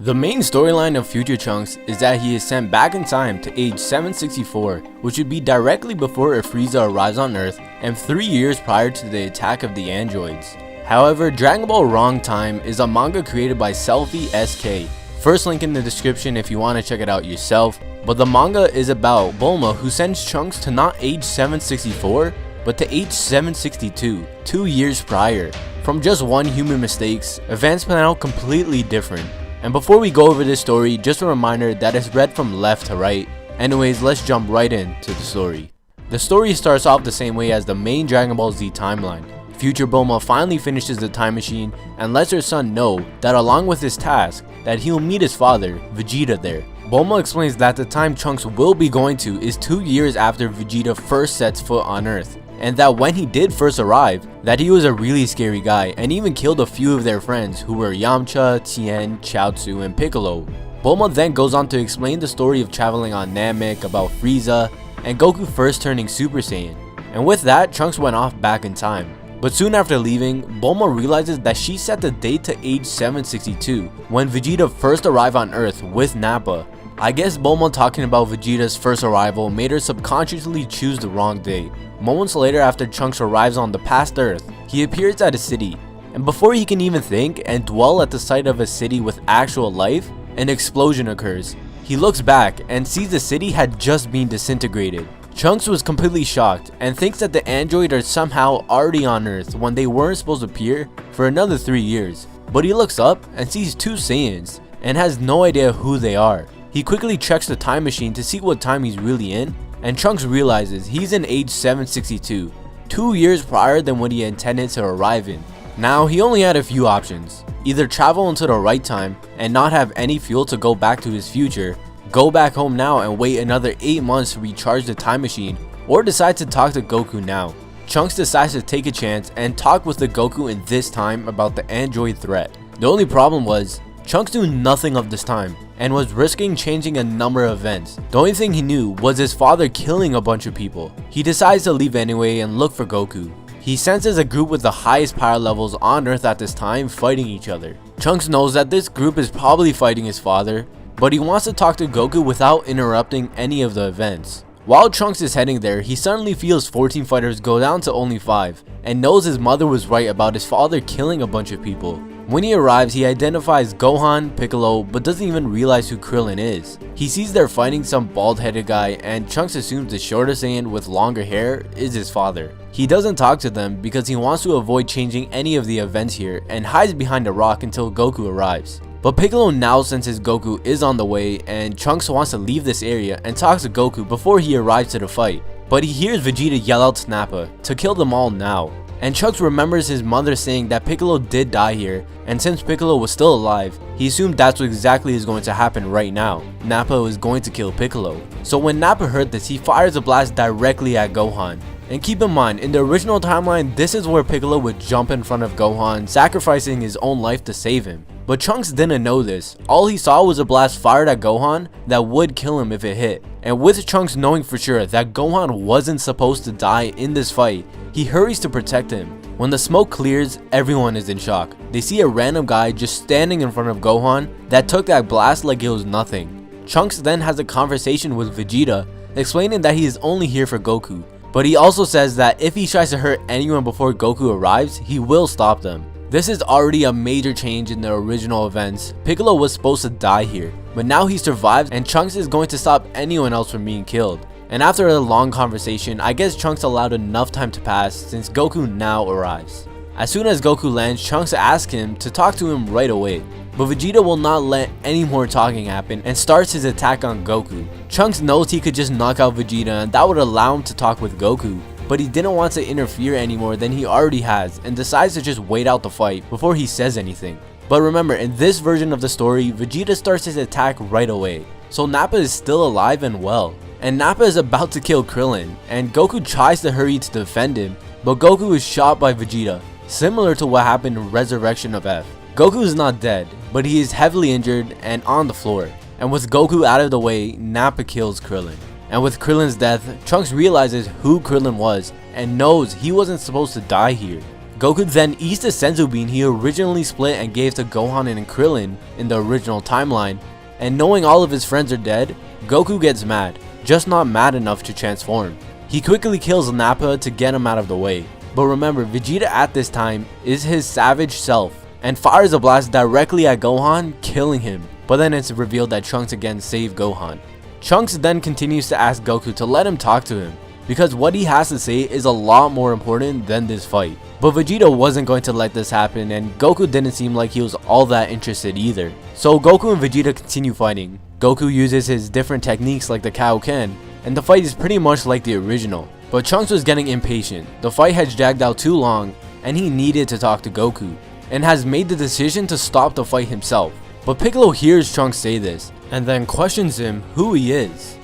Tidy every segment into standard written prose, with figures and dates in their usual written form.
The main storyline of Future Trunks is that he is sent back in time to age 764, which would be directly before Frieza arrives on Earth and 3 years prior to the attack of the androids. However, Dragon Ball Wrong Time is a manga created by Selfie SK. First link in the description if you want to check it out yourself. But the manga is about Bulma, who sends Trunks to not age 764, but to age 762, 2 years prior. From just one human mistakes, events pan out completely different. And before we go over this story, just a reminder that it's read from left to right. Anyways, let's jump right into the story. The story starts off the same way as the main Dragon Ball Z timeline. Future Bulma finally finishes the time machine and lets her son know that along with his task, that he'll meet his father, Vegeta, there. Bulma explains that the time Trunks will be going to is 2 years after Vegeta first sets foot on Earth, and that when he did first arrive, that he was a really scary guy and even killed a few of their friends who were Yamcha, Tien, Chaozu, and Piccolo. Bulma then goes on to explain the story of traveling on Namek, about Frieza, and Goku first turning Super Saiyan. And with that, Trunks went off back in time. But soon after leaving, Bulma realizes that she set the date to age 762, when Vegeta first arrived on Earth with Nappa. I guess Bulma talking about Vegeta's first arrival made her subconsciously choose the wrong date. Moments later, after Trunks arrives on the past Earth, he appears at a city, and before he can even think and dwell at the sight of a city with actual life, an explosion occurs. He looks back and sees the city had just been disintegrated. Trunks was completely shocked and thinks that the android are somehow already on Earth when they weren't supposed to appear for another 3 years. But he looks up and sees 2 Saiyans and has no idea who they are. He quickly checks the time machine to see what time he's really in, and Trunks realizes he's in age 762, 2 years prior than what he intended to arrive in. Now he only had a few options: either travel into the right time and not have any fuel to go back to his future, go back home now and wait another 8 months to recharge the time machine, or decide to talk to Goku now. Trunks decides to take a chance and talk with the Goku in this time about the android threat. The only problem was, Trunks knew nothing of this time and was risking changing a number of events. The only thing he knew was his father killing a bunch of people. He decides to leave anyway and look for Goku. He senses a group with the highest power levels on Earth at this time fighting each other. Trunks knows that this group is probably fighting his father, but he wants to talk to Goku without interrupting any of the events. While Trunks is heading there, he suddenly feels 14 fighters go down to only 5, and knows his mother was right about his father killing a bunch of people. When he arrives, he identifies Gohan, Piccolo, but doesn't even realize who Krillin is. He sees they're fighting some bald-headed guy, and Trunks assumes the shorter Saiyan with longer hair is his father. He doesn't talk to them because he wants to avoid changing any of the events here and hides behind a rock until Goku arrives. But Piccolo now senses Goku is on the way, and Trunks wants to leave this area and talks to Goku before he arrives to the fight. But he hears Vegeta yell out to Nappa to kill them all now. And Trunks remembers his mother saying that Piccolo did die here, and since Piccolo was still alive, he assumed that's what exactly is going to happen right now. Nappa was going to kill Piccolo. So when Nappa heard this, he fires a blast directly at Gohan. And keep in mind, in the original timeline, this is where Piccolo would jump in front of Gohan, sacrificing his own life to save him. But Trunks didn't know this. All he saw was a blast fired at Gohan that would kill him if it hit. And with Trunks knowing for sure that Gohan wasn't supposed to die in this fight, he hurries to protect him. When the smoke clears, everyone is in shock. They see a random guy just standing in front of Gohan that took that blast like it was nothing. Trunks then has a conversation with Vegeta, explaining that he is only here for Goku. But he also says that if he tries to hurt anyone before Goku arrives, he will stop them. This is already a major change in the original events. Piccolo was supposed to die here, but now he survives and Trunks is going to stop anyone else from being killed. And after a long conversation, I guess Trunks allowed enough time to pass since Goku now arrives. As soon as Goku lands, Trunks asks him to talk to him right away. But Vegeta will not let any more talking happen and starts his attack on Goku. Trunks knows he could just knock out Vegeta and that would allow him to talk with Goku, but he didn't want to interfere any more than he already has and decides to just wait out the fight before he says anything. But remember, in this version of the story, Vegeta starts his attack right away, so Nappa is still alive and well. And Nappa is about to kill Krillin, and Goku tries to hurry to defend him, but Goku is shot by Vegeta, similar to what happened in Resurrection of F. Goku is not dead, but he is heavily injured and on the floor. And with Goku out of the way, Nappa kills Krillin. And with Krillin's death, Trunks realizes who Krillin was and knows he wasn't supposed to die here. Goku then eats the Senzu Bean he originally split and gave to Gohan and Krillin in the original timeline, and knowing all of his friends are dead, Goku gets mad, just not mad enough to transform. He quickly kills Nappa to get him out of the way, but remember, Vegeta at this time is his savage self, and fires a blast directly at Gohan, killing him, but then it's revealed that Trunks again saved Gohan. Trunks then continues to ask Goku to let him talk to him, because what he has to say is a lot more important than this fight. But Vegeta wasn't going to let this happen, and Goku didn't seem like he was all that interested either. So Goku and Vegeta continue fighting. Goku uses his different techniques like the Kaioken, and the fight is pretty much like the original. But Trunks was getting impatient, the fight had dragged out too long, and he needed to talk to Goku, and has made the decision to stop the fight himself. But Piccolo hears Trunks say this, and then questions him who he is.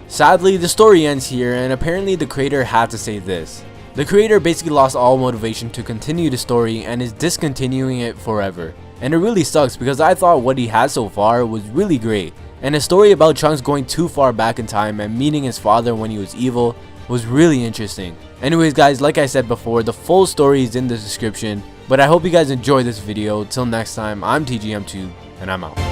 Sadly, the story ends here, and apparently the creator had to say this. The creator basically lost all motivation to continue the story and is discontinuing it forever. And it really sucks because I thought what he had so far was really great. And a story about Trunks going too far back in time and meeting his father when he was evil was really interesting. Anyways guys, like I said before, the full story is in the description. But I hope you guys enjoyed this video. Till next time, I'm TGM2 and I'm out.